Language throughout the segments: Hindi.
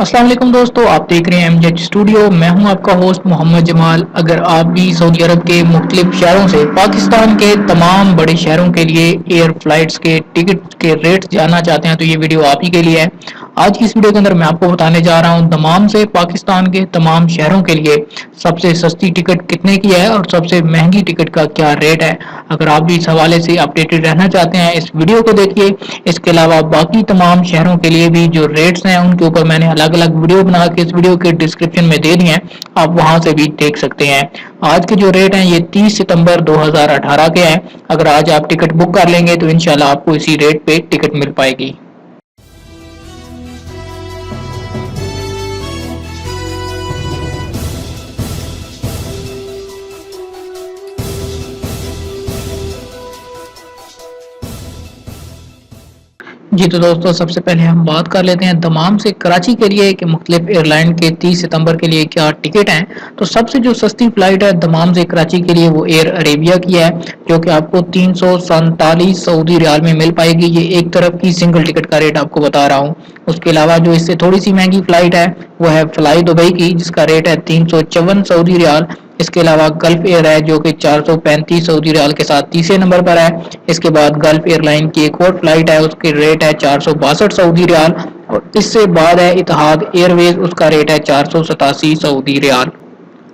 अस्सलाम वालेकुम दोस्तों, आप देख रहे हैं एमजेड स्टूडियो। मैं हूं आपका होस्ट मोहम्मद जमाल। अगर आप भी सऊदी अरब के मुख्तलिफ शहरों से पाकिस्तान के तमाम बड़े शहरों के लिए एयर फ्लाइट्स के टिकट के रेट्स जानना चाहते हैं तो ये वीडियो आप ही के लिए है। आज की इस वीडियो के अंदर मैं आपको बताने जा रहा हूं दमाम से पाकिस्तान के तमाम शहरों के लिए सबसे सस्ती टिकट कितने की है और सबसे महंगी टिकट का क्या रेट है। अगर आप भी इस हवाले से अपडेटेड रहना चाहते हैं इस वीडियो को देखिए। इसके अलावा बाकी तमाम शहरों के लिए भी जो रेट्स हैं उनके ऊपर मैंने अलग अलग वीडियो बना के इस वीडियो के डिस्क्रिप्शन में दे दिए हैं, आप वहां से भी देख सकते हैं। आज के जो रेट हैं ये 30 सितंबर 2018 के हैं। अगर आज आप टिकट बुक कर लेंगे तो इंशाल्लाह आपको इसी रेट पे टिकट मिल पाएगी। जी तो दोस्तों, सबसे पहले हम बात कर लेते हैं दमाम से कराची के लिए कि मुख्तलिफ एयरलाइन के 30 सितंबर के लिए क्या टिकट हैं। तो सबसे जो सस्ती फ्लाइट है दमाम से कराची के लिए वो एयर अरेबिया की है, जो कि आपको 347 सऊदी रियाल में मिल पाएगी। ये एक तरफ की सिंगल टिकट का रेट आपको बता रहा हूँ। उसके अलावा जो इससे थोड़ी सी महंगी फ्लाइट है वो है फ्लाई दुबई की, जिसका रेट है 354 सऊदी रियाल। इसके अलावा गल्फ एयर है जो कि 435 सऊदी रियाल के साथ तीसरे नंबर पर है। इसके बाद गल्फ एयरलाइन की एक और फ्लाइट है, उसकी रेट है 462 सऊदी रियाल। और इससे बाद है इतिहाद एयरवेज, उसका रेट है 487 सऊदी रियाल।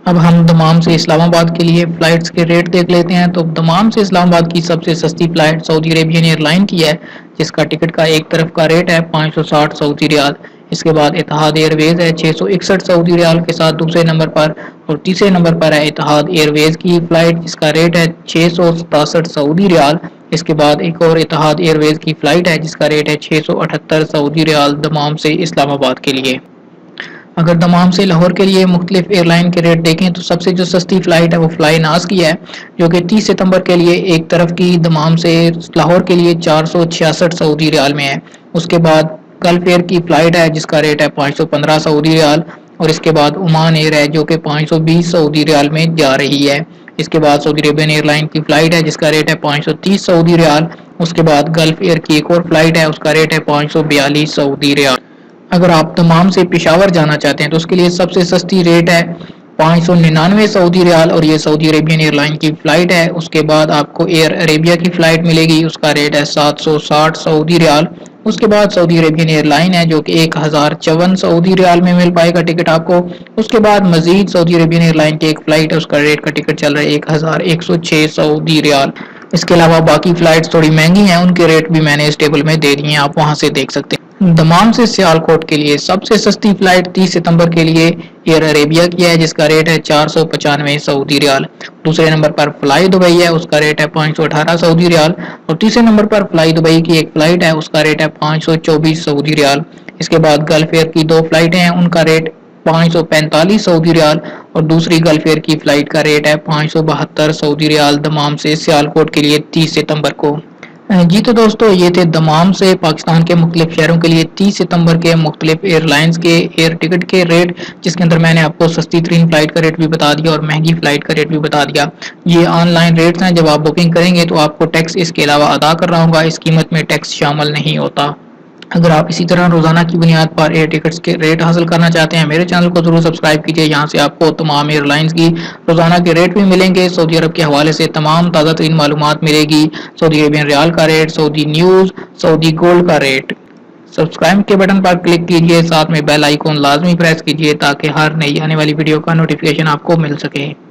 अब हम दमाम से इस्लामाबाद के लिए फ्लाइट्स के रेट देख लेते हैं। तो दमाम से इस्लामाबाद की सबसे सस्ती फ्लाइट सऊदी अरेबियन एयरलाइन की है, जिसका टिकट का एक तरफ का रेट है 560 सऊदी रियाल। इसके बाद इतिहाद एयरवेज है 661 सऊदी रियाल के साथ दूसरे नंबर पर। और तीसरे नंबर पर है इतिहाद एयरवेज की फ्लाइट, जिसका रेट है 667 सऊदी रियाल। इसके बाद एक और इतिहाद एयरवेज की फ्लाइट है जिसका रेट है 678 सऊदी रियाल दमाम से इस्लामाबाद के लिए। अगर दमाम से लाहौर के लिए मुख्तलिफ एयरलाइन के रेट देखें तो सबसे जो सस्ती फ्लाइट है वो फ्लाई नाज की है, जो कि 30 सितंबर के लिए एक तरफ की दमाम से लाहौर के लिए 466 सऊदी रियाल में है। उसके बाद गल्फ एयर की फ्लाइट है जिसका रेट है 515 सऊदी रियाल। और इसके बाद ओमान एयर है जो कि 520 सऊदी रियाल में जा रही है। इसके बाद सऊदी अरेबियन एयरलाइन की फ्लाइट है जिसका रेट है 530 सऊदी रियाल। उसके बाद गल्फ एयर की एक और फ्लाइट है, उसका रेट है 542 सऊदी रियाल। अगर आप दमाम से पेशावर जाना चाहते हैं तो उसके लिए सबसे सस्ती रेट है 599 सऊदी रियाल, और ये सऊदी अरेबियन एयरलाइन की फ्लाइट है। उसके बाद आपको एयर अरेबिया की फ्लाइट मिलेगी, उसका रेट है 760 सऊदी रियाल। उसके बाद सऊदी अरेबियन एयरलाइन है जो कि 1054 सऊदी रियाल में मिल पाएगा टिकट आपको। उसके बाद मजीद सऊदी अरेबियन एयरलाइन की एक फ्लाइट है, उसका रेट का टिकट चल रहा है 1106 सऊदी रियाल। इसके अलावा बाकी फ्लाइट्स थोड़ी महंगी हैं, उनके रेट भी मैंने इस टेबल में दे दिए हैं, आप वहां से देख सकते हैं। दमाम से सियालकोट के लिए सबसे सस्ती फ्लाइट 30 सितंबर के लिए एयर अरेबिया की है, जिसका रेट है 495 सऊदी रियाल। दूसरे नंबर पर फ्लाई दुबई है, उसका रेट है 518 सऊदी रियाल। और तीसरे नंबर पर फ्लाई दुबई की एक फ्लाइट है, उसका रेट है 524 सऊदी रियाल। इसके बाद गल्फ एयर की दो फ्लाइटें हैं, उनका रेट 545 सऊदी रियाल। और दूसरी गल्फ एयर की फ्लाइट का रेट है 572 सऊदी रियाल दमाम से सियालकोट के लिए 30 सितंबर को। जी तो दोस्तों, ये थे दमाम से पाकिस्तान के मुख्तलिफ शहरों के लिए 30 सितंबर के मुख्तलिफ एयरलाइंस के एयर टिकट के रेट, जिसके अंदर मैंने आपको सस्ती तरीन फ्लाइट का रेट भी बता दिया और महंगी फ्लाइट का रेट भी बता दिया। ये ऑनलाइन रेट्स हैं, जब आप बुकिंग करेंगे तो आपको टैक्स इसके अलावा अदा करना होगा, इस कीमत में टैक्स शामिल नहीं होता। अगर आप इसी तरह रोजाना की बुनियाद पर एयर टिकट्स के रेट हासिल करना चाहते हैं, मेरे चैनल को जरूर सब्सक्राइब कीजिए। यहाँ से आपको तमाम एयरलाइंस की रोजाना के रेट भी मिलेंगे। सऊदी अरब के हवाले से तमाम ताज़ा तरीन मालूमात मिलेगी। सऊदी अरेबियन रियाल का rate, Saudi news, Saudi gold का रेट। सब्सक्राइब के बटन पर क्लिक कीजिए, साथ में बेल आइकॉन लाजमी प्रेस कीजिए ताकि हर नई आने वाली वीडियो का नोटिफिकेशन आपको मिल सके।